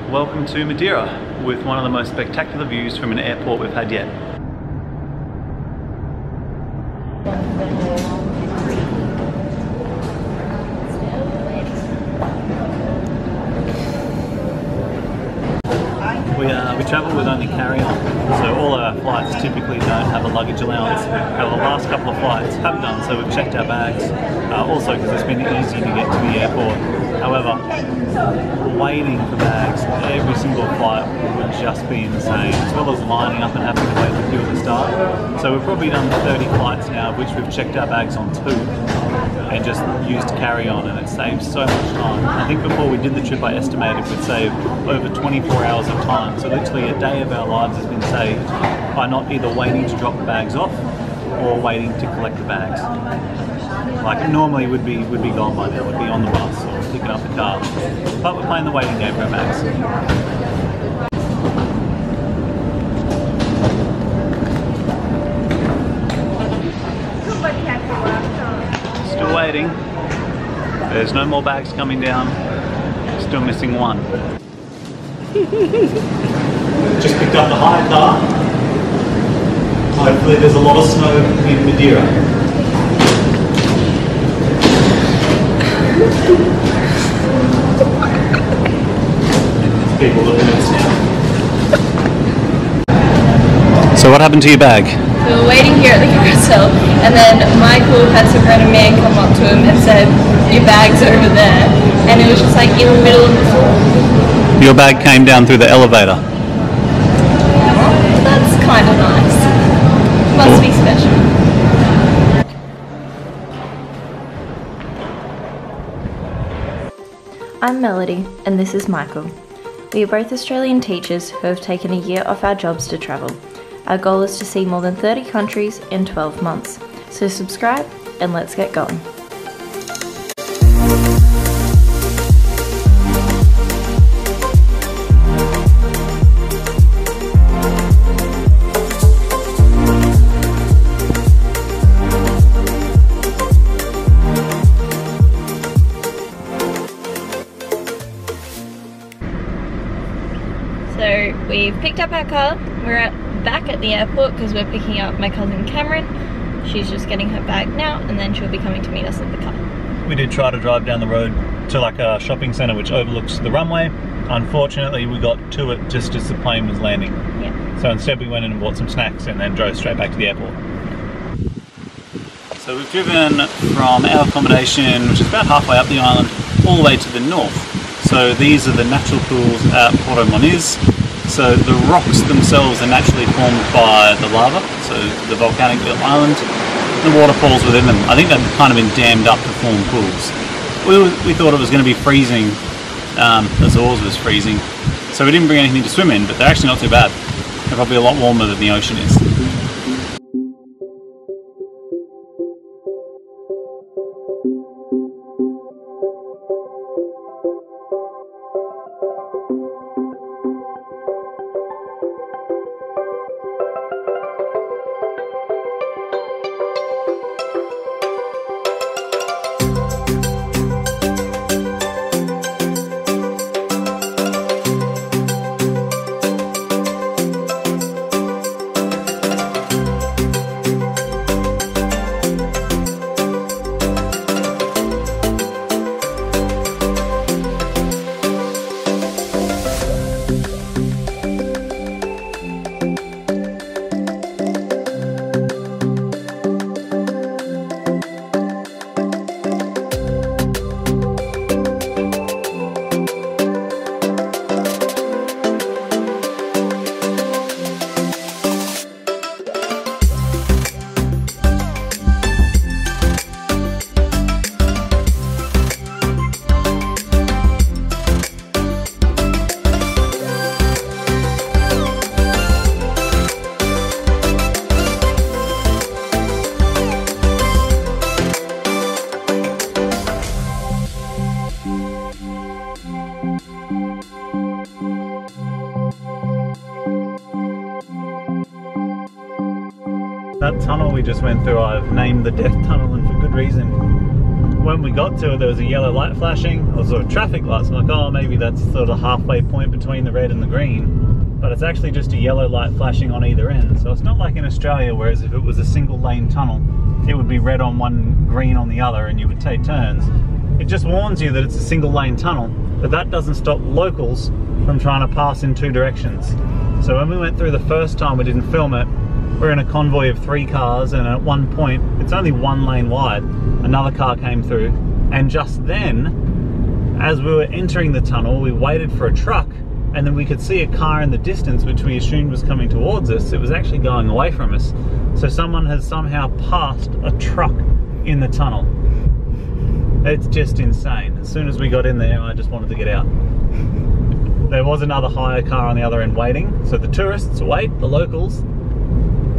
Welcome to Madeira, with one of the most spectacular views from an airport we've had yet. We travel with only carry-on, so all our flights typically don't have a luggage allowance. Now, the last couple of flights have done, so we've checked our bags, also because it's been easy to get to the airport. However, waiting for bags, every single flight would just be insane, as well as lining up and having to wait the queue at the start. So we've probably done 30 flights now, which we've checked our bags on 2 and just used carry-on, and it saves so much time. I think before we did the trip I estimated we'd save over 24 hours of time, so literally a day of our lives has been saved by not either waiting to drop the bags off or waiting to collect the bags. Like normally would be gone by now, would be on the bus or picking up the car, but we're playing the waiting game for our bags. Still waiting. There's no more bags coming down. Still missing one. Just picked up the hire car. Hopefully there's a lot of snow in Madeira. People looking at us now. So what happened to your bag? We were waiting here at the carousel, and then Michael had some random man come up to him and said, "Your bag's over there," and it was just like in the middle of the floor. Your bag came down through the elevator. That's kind of nice. Must be special. I'm Melody, and this is Michael. We are both Australian teachers who have taken a year off our jobs to travel. Our goal is to see more than 30 countries in 12 months. So subscribe and let's get going. So we've picked up our car. We're back at the airport because we're picking up my cousin Cameron. She's just getting her bag now, and then she'll be coming to meet us at the car. We did try to drive down the road to like a shopping centre which overlooks the runway. Unfortunately we got to it just as the plane was landing. Yeah. So instead we went in and bought some snacks and then drove straight back to the airport. So we've driven from our accommodation, which is about halfway up the island, all the way to the north. So these are the natural pools at Porto Moniz. So the rocks themselves are naturally formed by the lava, so the volcanic island, the waterfalls within them. I think they've kind of been dammed up to form pools. We thought it was going to be freezing, as ours was freezing, so we didn't bring anything to swim in, but they're actually not too bad. They're probably a lot warmer than the ocean is. That tunnel we just went through, I've named the Death Tunnel, and for good reason. when we got to it, there was a yellow light flashing, or sort of traffic lights. I'm like, oh, maybe that's sort of halfway point between the red and the green. But it's actually just a yellow light flashing on either end. So it's not like in Australia, whereas if it was a single lane tunnel, it would be red on one, green on the other, and you would take turns. It just warns you that it's a single lane tunnel, but that doesn't stop locals from trying to pass in two directions. So when we went through the first time, we didn't film it. We're in a convoy of 3 cars, and at one point, it's only 1 lane wide, another car came through, and just then, as we were entering the tunnel, we waited for a truck, and then we could see a car in the distance, which we assumed was coming towards us. It was actually going away from us. So someone has somehow passed a truck in the tunnel. It's just insane. As soon as we got in there, I just wanted to get out. There was another hire car on the other end waiting, so the tourists wait, the locals,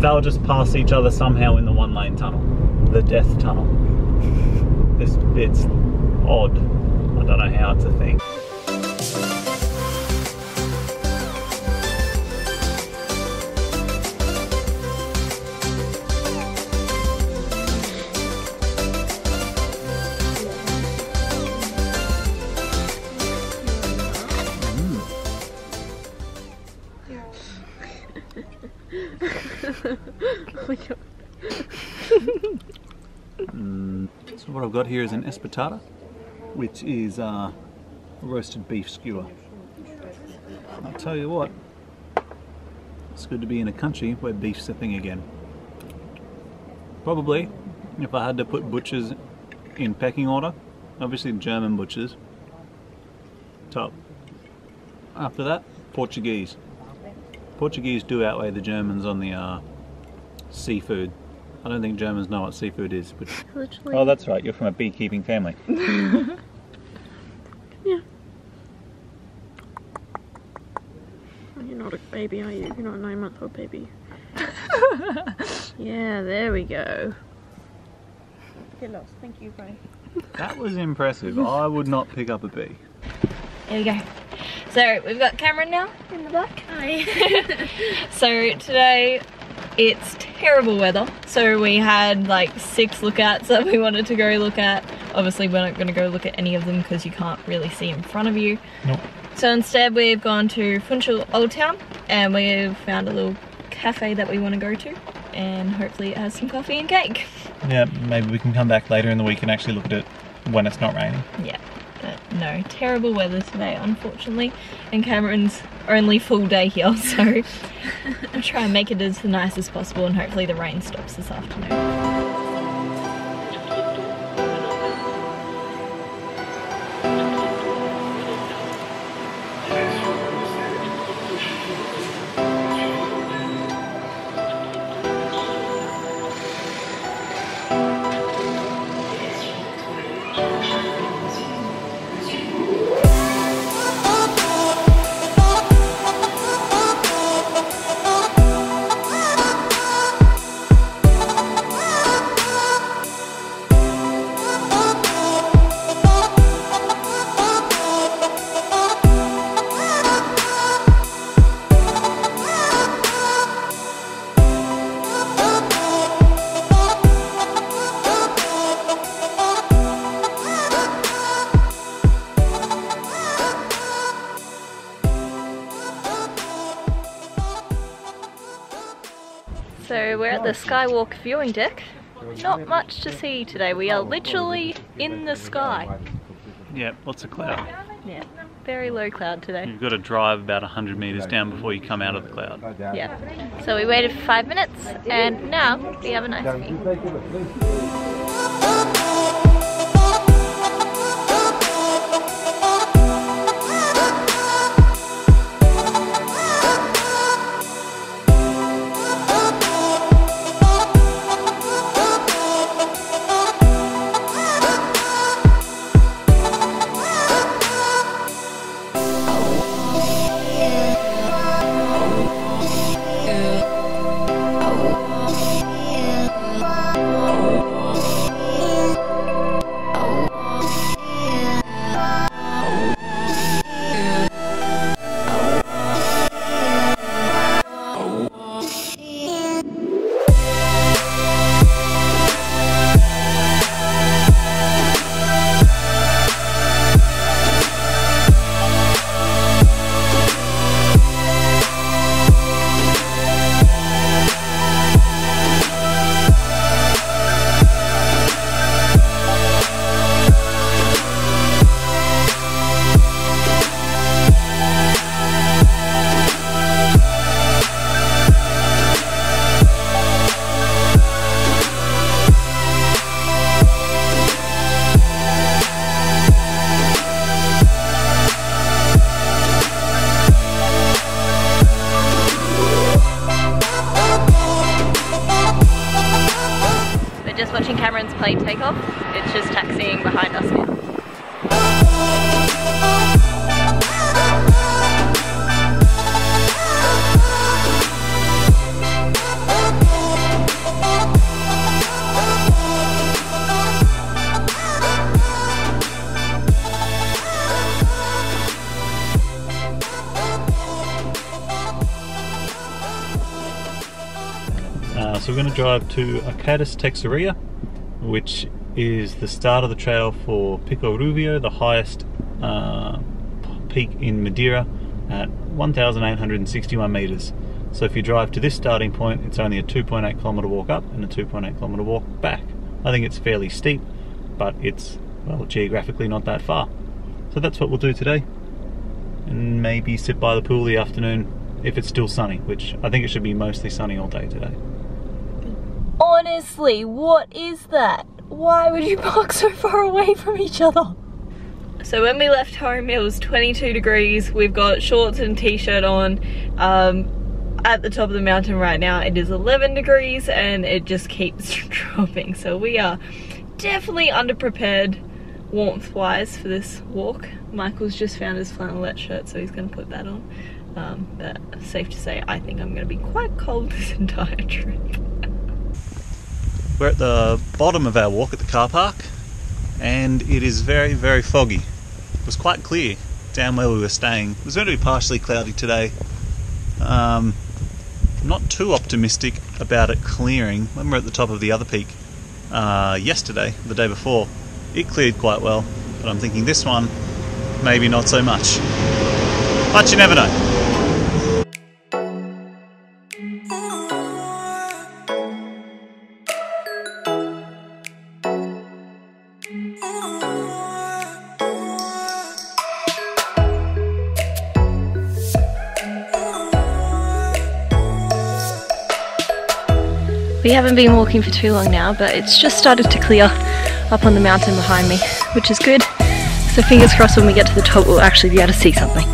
they'll just pass each other somehow in the 1 lane tunnel, the death tunnel. It's odd. I don't know how it's a thing. So what I've got here is an espetata, which is a roasted beef skewer. I'll tell you what, it's good to be in a country where beef's a thing again. Probably, if I had to put butchers in pecking order, obviously German butchers, top. After that, Portuguese. Portuguese do outweigh the Germans on the seafood. I don't think Germans know what seafood is, but... Literally. Oh, that's right, you're from a beekeeping family. Yeah. You're not a baby, are you? You're not a 9-month-old baby. Yeah, there we go. Get lost. Thank you, bye. That was impressive. I would not pick up a bee. There we go. So we've got Cameron now in the back. Hi. So today it's terrible weather. So we had like 6 lookouts that we wanted to go look at. Obviously we're not going to go look at any of them because you can't really see in front of you. Nope. So instead we've gone to Funchal Old Town and we've found a little cafe that we want to go to, and hopefully it has some coffee and cake. Yeah, maybe we can come back later in the week and actually look at it when it's not raining. Yeah. But no, terrible weather today unfortunately, and Cameron's only full day here, so I'll try and make it as nice as possible and hopefully the rain stops this afternoon. So we're at the Skywalk viewing deck. Not much to see today. We are literally in the sky. Yeah, lots of cloud. Yeah, very low cloud today. You've got to drive about 100 meters down before you come out of the cloud. Yeah. So we waited for 5 minutes and now we have a nice view. plane takeoff. It's just taxiing behind us now. So we're going to drive to Texaria, which is the start of the trail for Pico Ruivo, the highest peak in Madeira at 1,861 meters. So if you drive to this starting point, it's only a 2.8 kilometer walk up and a 2.8 kilometer walk back. I think it's fairly steep, but it's, well, geographically not that far. So that's what we'll do today, and maybe sit by the pool the afternoon if it's still sunny, which I think it should be mostly sunny all day today. Honestly, what is that? Why would you park so far away from each other? So when we left home, it was 22 degrees. We've got shorts and t-shirt on. At the top of the mountain right now, it is 11 degrees and it just keeps dropping. So we are definitely underprepared warmth-wise for this walk. Michael's just found his flannelette shirt, so he's gonna put that on. But safe to say, I think I'm gonna be quite cold this entire trip. We're at the bottom of our walk at the car park, and it is very, very foggy. It was quite clear down where we were staying. It was going to be partially cloudy today. I'm not too optimistic about it clearing. When we were at the top of the other peak yesterday, the day before, it cleared quite well, but I'm thinking this one, maybe not so much. But you never know. We haven't been walking for too long now, but it's just started to clear up on the mountain behind me, which is good. So fingers crossed when we get to the top we'll actually be able to see something.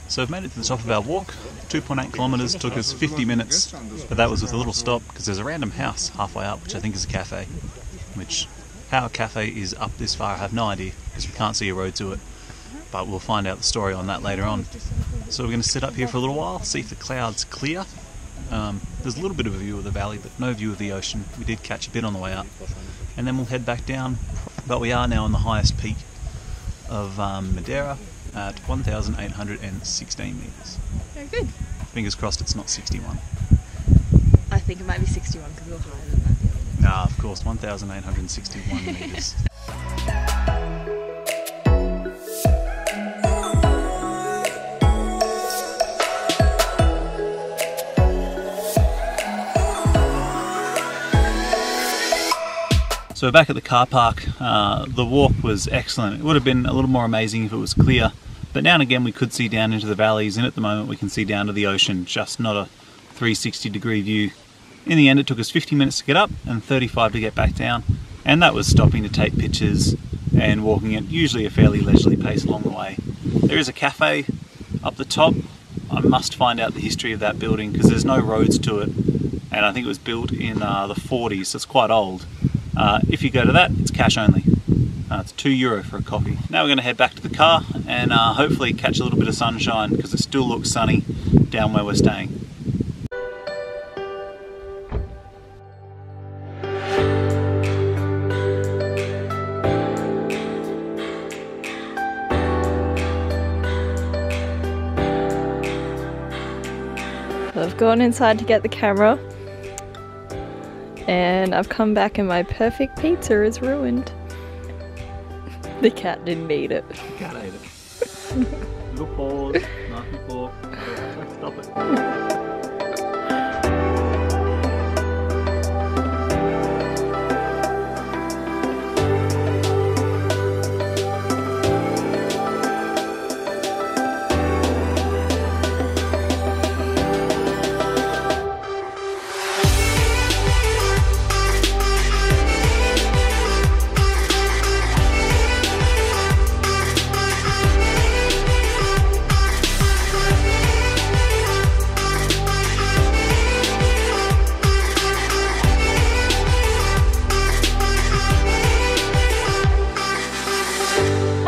So we've made it to the top of our walk. 2.8 kilometres, took us 50 minutes, but that was with a little stop because there's a random house halfway up which I think is a cafe, which how a cafe is up this far I have no idea because we can't see a road to it, but we'll find out the story on that later on. So we're going to sit up here for a little while, see if the clouds clear. There's a little bit of a view of the valley but no view of the ocean. We did catch a bit on the way up, and then we'll head back down, but we are now on the highest peak of Madeira at 1,816 metres. Very good. Fingers crossed it's not 61. I think it might be 61 because we were higher than that the other day. Nah, of course, 1,861 metres. So we're back at the car park. The walk was excellent. It would have been a little more amazing if it was clear, but now and again we could see down into the valleys, and at the moment we can see down to the ocean, just not a 360-degree view. In the end it took us 50 minutes to get up and 35 to get back down, and that was stopping to take pictures and walking at usually a fairly leisurely pace along the way. There is a cafe up the top. I must find out the history of that building because there's no roads to it, and I think it was built in the 40s, so it's quite old. If you go to that, it's cash only. It's €2 for a coffee. Now we're going to head back to the car and hopefully catch a little bit of sunshine because it still looks sunny down where we're staying. I've gone inside to get the camera and I've come back and my perfect pizza is ruined. The cat didn't eat it. Cat ate it. Little paws, knife and fork. Stop it.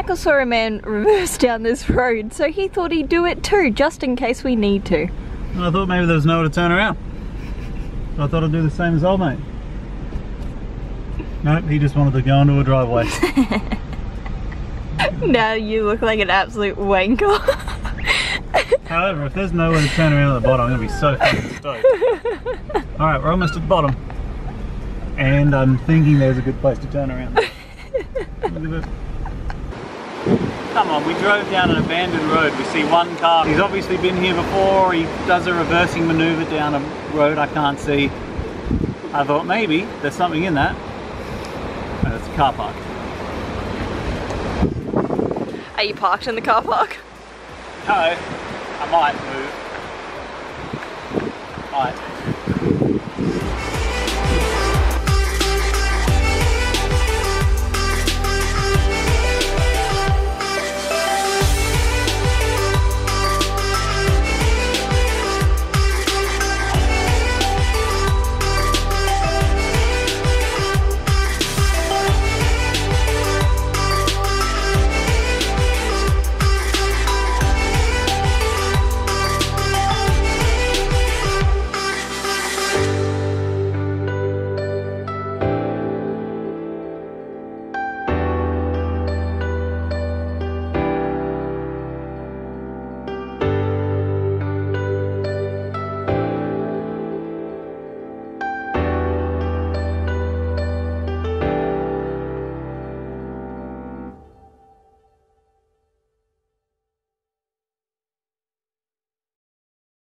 I saw a man reverse down this road, so he thought he'd do it too, just in case we need to. I thought maybe there was nowhere to turn around. So I thought I'd do the same as old mate. Nope, he just wanted to go into a driveway. Now you look like an absolute wanker. However, if there's nowhere to turn around at the bottom, I'm going to be so fucking stoked. Alright, we're almost at the bottom. And I'm thinking there's a good place to turn around. Look at it. Come on, we drove down an abandoned road. We see one car. He's obviously been here before. He does a reversing maneuver down a road I can't see. I thought maybe there's something in that. And it's a car park. Are you parked in the car park? No, I might move. Might.